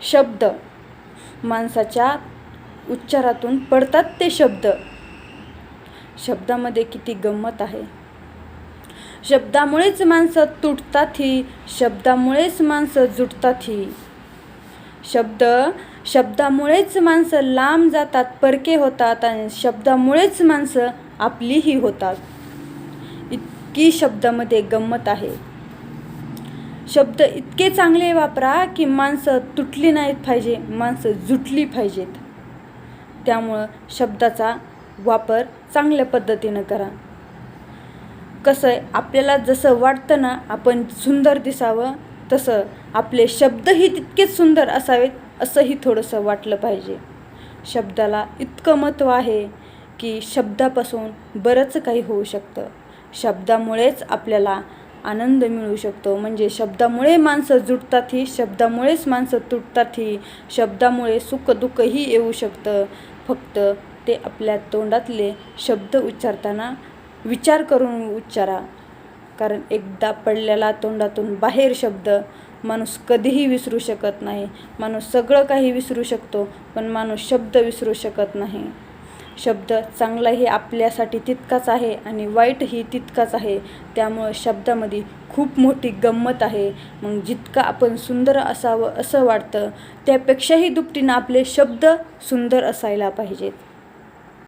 शब्द, माणसाच्या उच्चारातून पडतात ते शब्द. शब्दामध्ये किती गंमत आहे. शब्दामुळेच माणसं तुटतात ही, शब्दामुळेच माणसं जुटतात ही. शब्दामुळेच माणसं लांब जातात, परके होतात, आणि शब्दामुळेच माणसं आपलीही होतात. इतकी शब्दामध्ये गंमत आहे. शब्द इतके चांगले वापरा की माणसं तुटली नाहीत पाहिजे, माणसं जुटली पाहिजेत. त्यामुळं शब्दाचा वापर चांगल्या पद्धतीनं करा. कसं आहे, आपल्याला जसं वाटतं ना आपण सुंदर दिसावं, तसं आपले शब्दही तितकेच सुंदर असावेत असंही थोडंसं वाटलं पाहिजे. शब्दाला इतकं महत्त्व आहे की शब्दापासून बरंच काही होऊ शकतं. शब्दामुळेच आपल्याला आनंद मिळू शकतो. म्हणजे शब्दामुळे माणसं जुटतात ही, शब्दामुळेच माणसं तुटतात ही. शब्दामुळे सुख दुःखही येऊ शकतं. फक्त ते आपल्या तोंडातले शब्द उच्चारताना विचार करून उच्चारा. कारण एकदा पडलेला तोंडातून बाहेर शब्द माणूस कधीही विसरू शकत नाही. माणूस सगळं काही विसरू शकतो, पण माणूस शब्द विसरू शकत नाही. शब्द चांगलाही आपल्यासाठी तितकाच आहे आणि वाईटही तितकाच आहे. त्यामुळं शब्दामध्ये खूप मोठी गंमत आहे. मग जितकं आपण सुंदर असावं असं वाटतं, त्यापेक्षाही दुपटीनं आपले शब्द सुंदर असायला पाहिजेत.